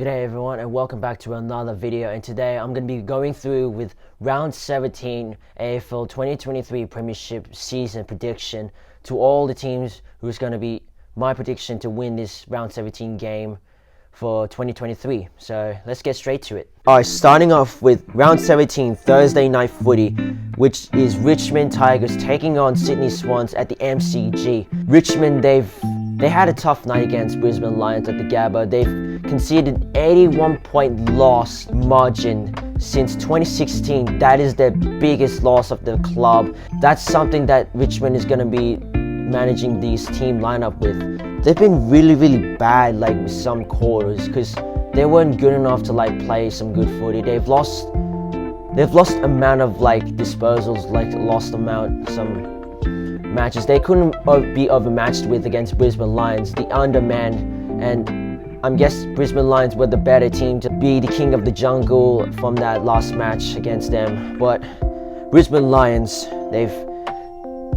G'day everyone and welcome back to another video, and today I'm going to be going through with round 17 AFL 2023 Premiership season prediction to all the teams who's going to be my prediction to win this round 17 game for 2023. So let's get straight to it. Alright, starting off with round 17 Thursday night footy, which is Richmond Tigers taking on Sydney Swans at the MCG. Richmond, they had a tough night against Brisbane Lions at the Gabba. They've conceded 81-point loss margin since 2016. That is their biggest loss of the club. That's something that Richmond is going to be managing this team lineup with. They've been really bad with some quarters because they weren't good enough to play some good footy. They've lost amount of disposals, lost amount some matches they couldn't be overmatched with against Brisbane Lions, the undermanned, and I guess Brisbane Lions were the better team to be the king of the jungle from that last match against them. But Brisbane Lions, they've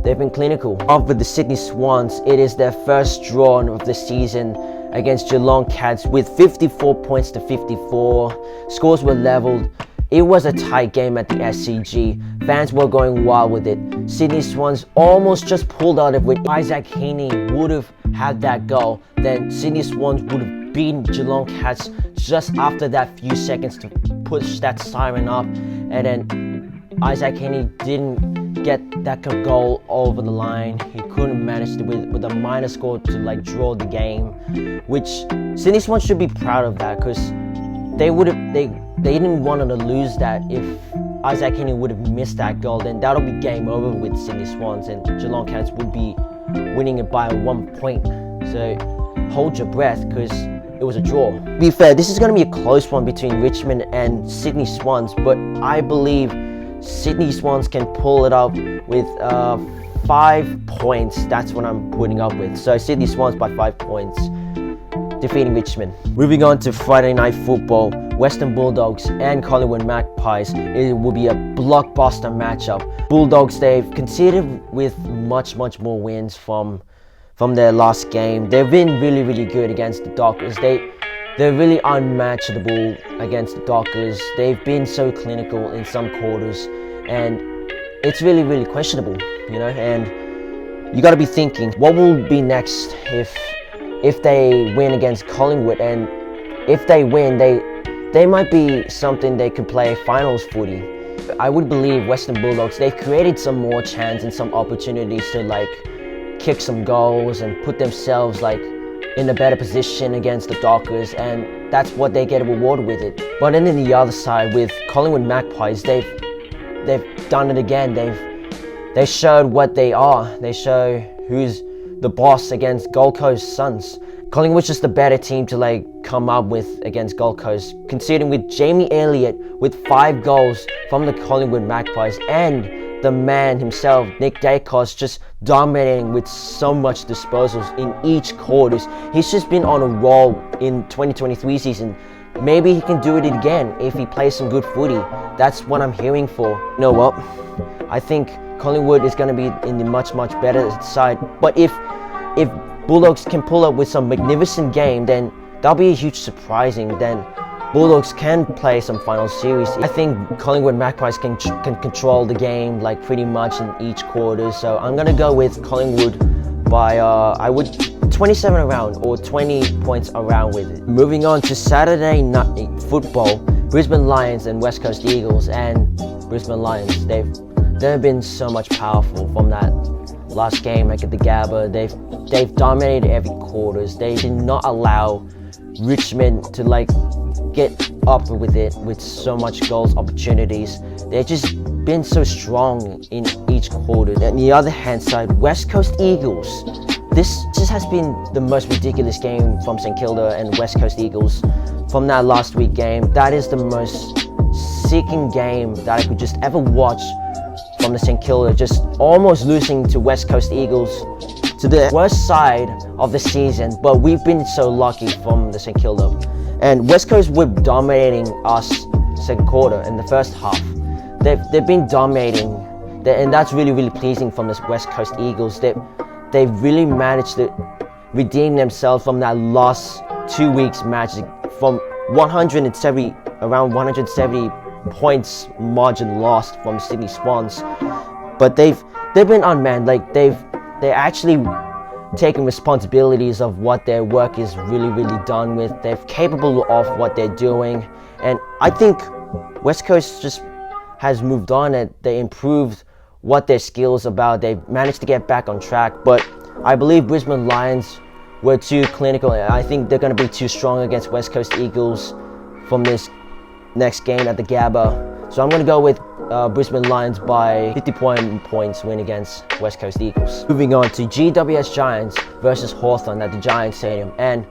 been clinical. Off with the Sydney Swans, it is their first draw of the season against Geelong Cats with 54 points to 54. Scores were leveled. It was a tight game at the SCG. Fans were going wild with it. Sydney Swans almost just pulled out of it. Isaac Heaney would have had that goal, then Sydney Swans would have beaten Geelong Cats just after that few seconds to push that siren up, and then Isaac Heaney didn't get that goal over the line. He couldn't manage to with a minor score to draw the game, which Sydney Swans should be proud of that, because they didn't want to lose that. If Isaac Heaney would have missed that goal, then that'll be game over with Sydney Swans, and Geelong Cats would be winning it by 1 point. So hold your breath, because it was a draw. To be fair, this is going to be a close one between Richmond and Sydney Swans, but I believe Sydney Swans can pull it up with 5 points. That's what I'm putting up with. So Sydney Swans by 5 points, defeating Richmond. Moving on to Friday night football, Western Bulldogs and Collingwood Magpies. It will be a blockbuster matchup. Bulldogs, they've conceded with much more wins from their last game. They've been really good against the Dockers. They're really unmatchable against the Dockers. They've been so clinical in some quarters, and it's really questionable, and you got to be thinking, what will be next if they win against Collingwood? And if they win, they might be something they could play finals footy. I would believe Western Bulldogs, they've created some more chance and some opportunities to kick some goals and put themselves in a better position against the Dockers, and that's what they get rewarded with it. But then on the other side, with Collingwood Magpies, they've done it again. They showed what they are. They show who's the boss against Gold Coast Suns. Collingwood's just a better team to come up with against Gold Coast, considering with Jamie Elliott with 5 goals from the Collingwood Magpies, and the man himself, Nick Dacos, just dominating with so much disposals in each quarters. He's just been on a roll in 2023 season. Maybe he can do it again if he plays some good footy. That's what I'm hearing for. You know what? I think Collingwood is going to be in the much better side. But if Bulldogs can pull up with some magnificent game, then that'll be a huge surprising. Then Bulldogs can play some final series. I think Collingwood Magpies can control the game pretty much in each quarter. So I'm gonna go with Collingwood by 27 around, or 20 points around with it. Moving on to Saturday night football, Brisbane Lions and West Coast Eagles. And Brisbane Lions, they've been so much powerful from that last game at the Gabba. They've dominated every quarters. They did not allow Richmond to get up with it with so much goals opportunities. They've just been so strong in each quarter. On the other hand side, West Coast Eagles, this just has been the most ridiculous game from St Kilda and West Coast Eagles from that last week game. That is the most sickening game that I could just ever watch from the St Kilda, just almost losing to West Coast Eagles, to the worst side of the season. But we've been so lucky from the St Kilda. And West Coast were dominating us second quarter in the first half. They've been dominating, and that's really pleasing from the West Coast Eagles. They've really managed to redeem themselves from that last 2 weeks match from around 170 points margin lost from Sydney Swans, but they've been unmanned. Like they're actually taking responsibilities of what their work is really done with. They're capable of what they're doing, and I think West Coast just has moved on and they improved what their skills about. They've managed to get back on track, but I believe Brisbane Lions were too clinical. I think they're going to be too strong against West Coast Eagles from this next game at the Gabba. So I'm going to go with Brisbane Lions by 50 points win against West Coast Eagles. Moving on to GWS Giants versus Hawthorn at the Giants Stadium, and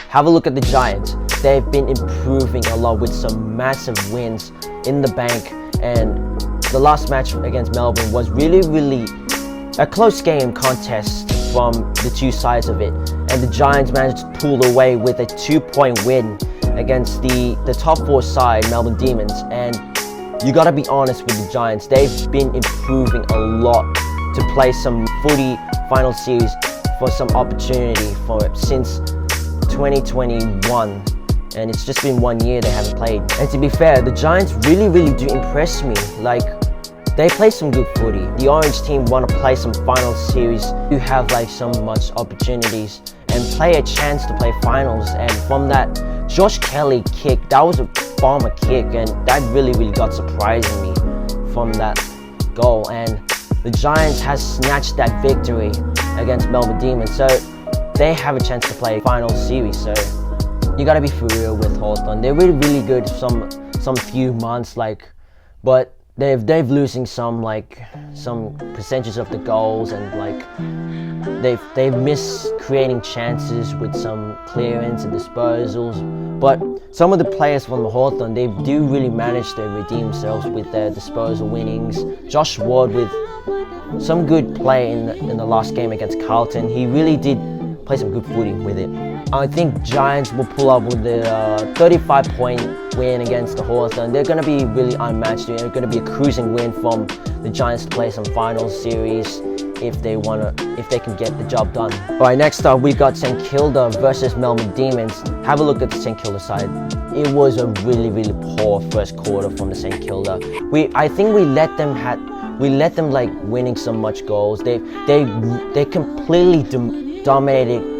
have a look at the Giants. They've been improving a lot with some massive wins in the bank, and the last match against Melbourne was really a close game contest from the two sides of it, and the Giants managed to pull away with a 2-point win against the top 4 side, Melbourne Demons. And you gotta be honest with the Giants, they've been improving a lot to play some footy final series for some opportunity for it since 2021, and it's just been 1 year they haven't played. And to be fair, the Giants really do impress me. Like, they play some good footy. The Orange team want to play some final series. You have like so much opportunities and play a chance to play finals. And from that Josh Kelly kick, that was a bomber kick, and that really got surprising me from that goal. And the Giants has snatched that victory against Melbourne Demons, so they have a chance to play final series. So you gotta be for real with Hawthorn. They're really good some few months, like, but they've losing some percentages of the goals, and like they've missed creating chances with some clearance and disposals. But some of the players from the Hawthorn, they do really manage to redeem themselves with their disposal winnings. Josh Ward with some good play in the last game against Carlton. He really did play some good footy with it. I think Giants will pull up with the 35-point win against the Hawthorn. They're going to be really unmatched. They're going to be a cruising win from the Giants to play some final series if they can get the job done. All right, next up we got St Kilda versus Melbourne Demons. Have a look at the St Kilda side. It was a really poor first quarter from the St Kilda. I think we let them like winning so much goals. They completely dominated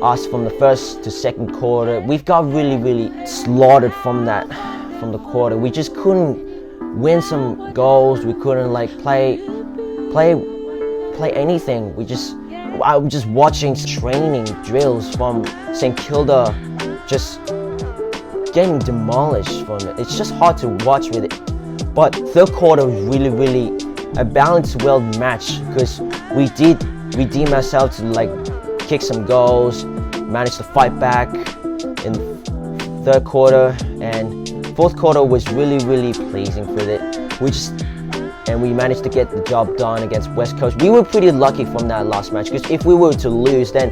us from the first to second quarter. We've got really slaughtered from the quarter. We just couldn't win some goals. We couldn't like play anything. I was just watching training drills from St Kilda, just getting demolished from it. It's just hard to watch with it. But third quarter was really a balanced, well match, because we did redeem ourselves to like kick some goals, managed to fight back in third quarter, and fourth quarter was really pleasing for it. We managed to get the job done against West Coast. We were pretty lucky from that last match, because if we were to lose, then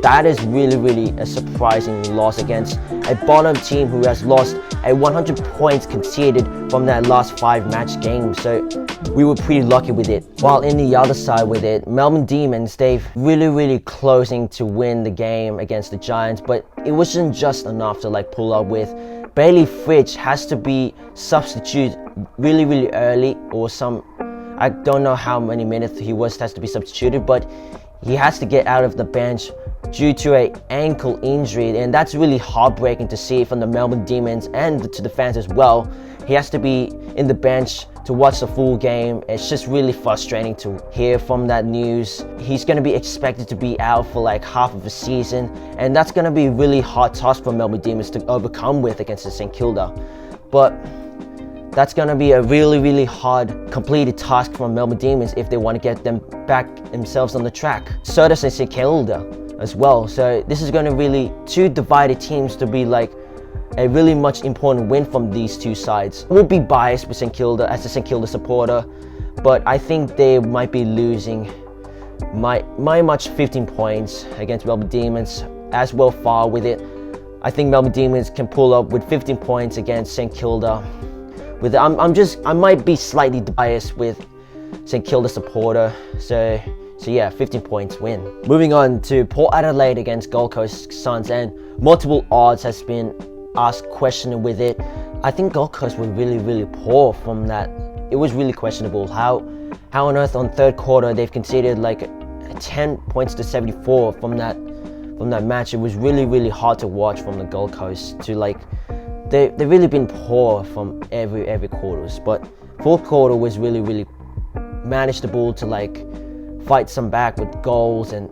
that is really a surprising loss against a bottom team who has lost 100 points conceded from that last 5-match game. So we were pretty lucky with it. While in the other side with it, Melbourne Demons, they've really closing to win the game against the Giants, but it wasn't just enough to like pull up with. Bailey Fritsch has to be substituted really early, or I don't know how many minutes has to be substituted, but he has to get out of the bench due to an ankle injury, and that's really heartbreaking to see from the Melbourne Demons and to the fans as well. He has to be in the bench to watch the full game. It's just really frustrating to hear from that news. He's going to be expected to be out for like half of the season, and that's going to be a really hard task for Melbourne Demons to overcome with against the St Kilda. But that's going to be a really hard completed task for Melbourne Demons if they want to get them back themselves on the track. So does St Kilda as well. So this is going to really two divided teams to be like a really much important win from these two sides. I would be biased with St Kilda as a St Kilda supporter, but I think they might be losing my much 15 points against Melbourne Demons as well far with it. I think Melbourne Demons can pull up with 15 points against St Kilda. I might be slightly biased with St Kilda supporter, so yeah, 15 points win. Moving on to Port Adelaide against Gold Coast Suns, and multiple odds has been ask question with it. I think Gold Coast were really poor from that. It was really questionable. How on earth on third quarter they've conceded like 10 points to 74 from that match. It was really hard to watch from the Gold Coast. To like they've really been poor from every quarters. But fourth quarter was really manageable to like fight some back with goals and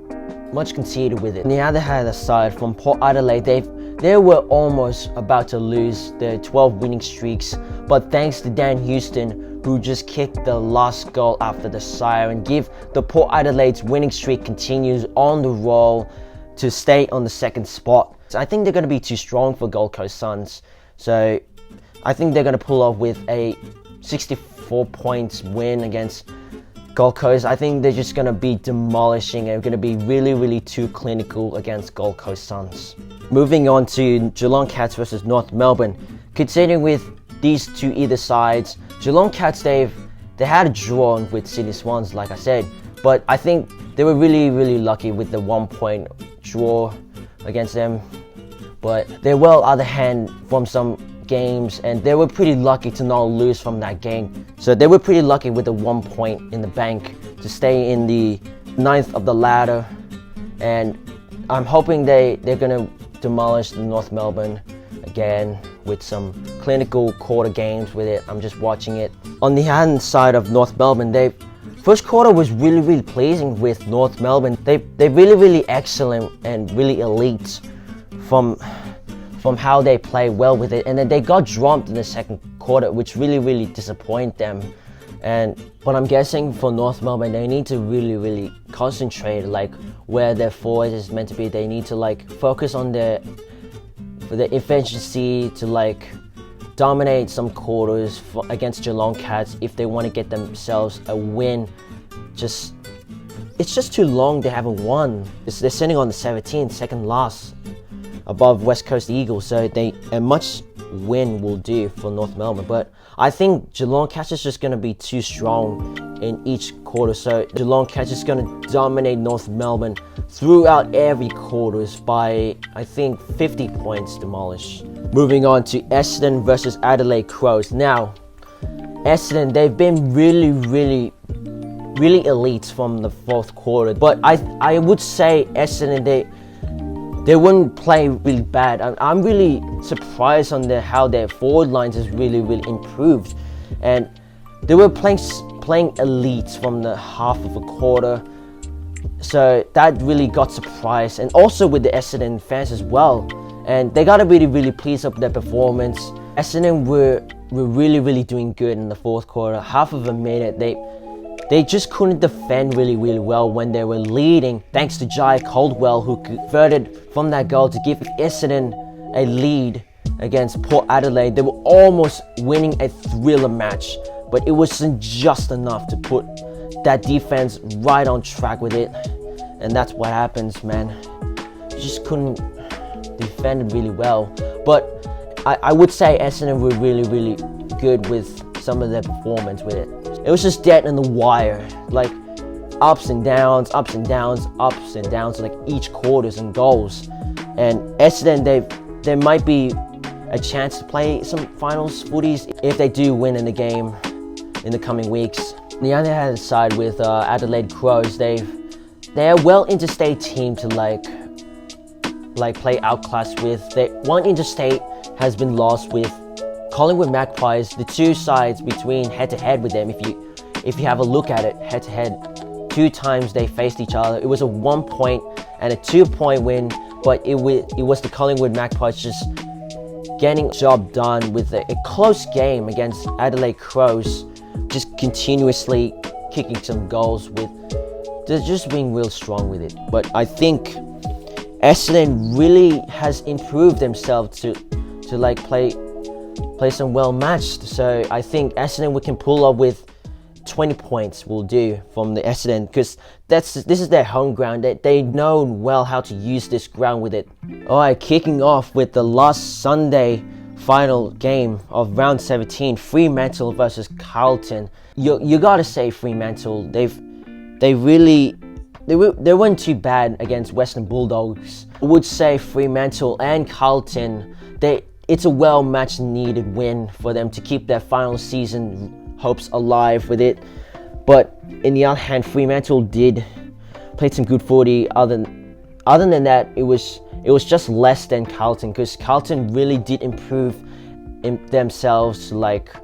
much conceded with it. On the other hand, aside from Port Adelaide, they were almost about to lose their 12 winning streaks, but thanks to Dan Houston, who just kicked the last goal after the siren, give the Port Adelaide's winning streak continues on the roll to stay on the second spot. So I think they're going to be too strong for Gold Coast Suns, so I think they're going to pull off with a 64 points win against Gold Coast. I think they're just going to be demolishing and going to be really too clinical against Gold Coast Suns. Moving on to Geelong Cats versus North Melbourne. Considering with these two either sides, Geelong Cats, they had a draw with Sydney Swans, like I said, but I think they were really lucky with the 1 point draw against them. But they were, on the other hand, from some games, and they were pretty lucky to not lose from that game. So they were pretty lucky with the 1 point in the bank to stay in the 9th of the ladder, and I'm hoping they're gonna demolish the North Melbourne again with some clinical quarter games with it. I'm just watching it. On the hand side of North Melbourne, first quarter was really pleasing with North Melbourne. They're really excellent and really elite from how they play well with it, and then they got dropped in the second quarter, which really disappointed them. But I'm guessing for North Melbourne, they need to really concentrate like where their forward is meant to be. They need to like focus on the efficiency to like dominate some quarters against Geelong Cats if they want to get themselves a win. It's just too long they haven't won. They're sitting on the 17th, second last, above West Coast Eagles, so a much win will do for North Melbourne. But I think Geelong Cats is just going to be too strong in each quarter, so Geelong Cats is going to dominate North Melbourne throughout every quarters by, I think, 50 points demolished. Moving on to Essendon versus Adelaide Crows. Now, Essendon, they've been really elite from the fourth quarter, but I would say Essendon, they wouldn't play really bad. I'm really surprised on how their forward lines has really improved, and they were playing elite from the half of a quarter, so that really got surprised, and also with the Essendon fans as well, and they got to be really pleased with their performance. Essendon were really doing good in the fourth quarter. Half of a minute, they just couldn't defend really well when they were leading, thanks to Jai Caldwell, who converted from that goal to give Essendon a lead against Port Adelaide. They were almost winning a thriller match, but it wasn't just enough to put that defense right on track with it, and that's what happens, man. You just couldn't defend really well. But I would say Essendon were really good with some of their performance with it. It was just dead in the wire, like ups and downs, like each quarters and goals. And Essendon, there might be a chance to play some finals footies if they do win in the game in the coming weeks. On the other hand side with Adelaide Crows, they're a well interstate team to like play outclass with. One interstate has been lost with Collingwood Magpies. The two sides between head-to-head with them, if you have a look at it, head-to-head, 2 times they faced each other. It was a 1 point and a 2 point win, but it was the Collingwood Magpies just getting the job done with a close game against Adelaide Crows, just continuously kicking some goals with. They're just being real strong with it. But I think Essendon really has improved themselves to like play some well matched. So I think Essendon we can pull up with 20 points will do from the Essendon, because this is their home ground. They know well how to use this ground with it. Alright, kicking off with the last Sunday final game of round 17, Fremantle versus Carlton. You gotta say Fremantle, they weren't too bad against Western Bulldogs. I would say Fremantle and Carlton, it's a well matched needed win for them to keep their final season hopes alive with it. But in the other hand, Fremantle did play some good footy. Other than that, it was just less than Carlton, because Carlton really did improve in themselves to like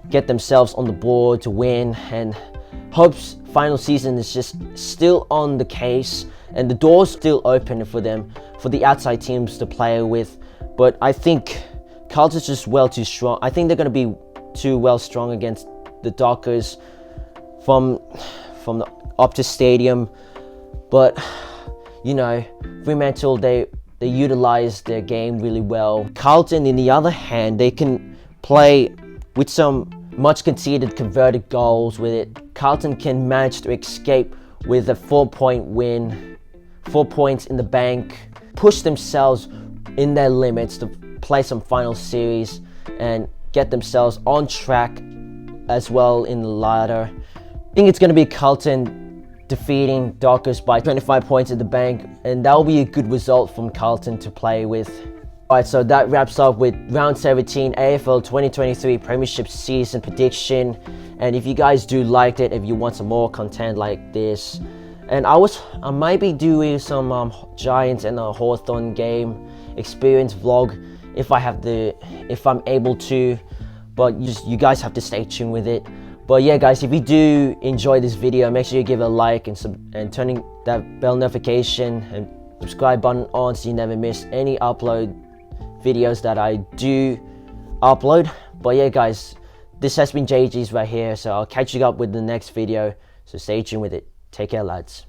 get themselves on the board to win, and Hope's final season is just still on the case, and the door's still open for them, for the outside teams to play with. But I think Carlton's just well too strong. I think they're going to be too well strong against the Dockers from the Optus Stadium. But you know, Fremantle, they utilize their game really well. Carlton, in the other hand, they can play with some much conceded converted goals with it. Carlton can manage to escape with a 4-point win, 4 points in the bank, push themselves in their limits to play some final series and get themselves on track as well in the ladder. I think it's going to be Carlton defeating Dockers by 25 points in the bank, and that will be a good result from Carlton to play with. Alright, so that wraps up with Round 17 AFL 2023 Premiership Season Prediction. And if you guys do like it, if you want some more content like this, and I might be doing some Giants and a Hawthorn game experience vlog if I'm able to, but you guys have to stay tuned with it. But yeah guys, if you do enjoy this video, make sure you give it a like and turning that bell notification and subscribe button on so you never miss any upload videos that I do upload. But yeah guys, this has been JG's right here, so I'll catch you up with the next video, so stay tuned with it. Take care lads.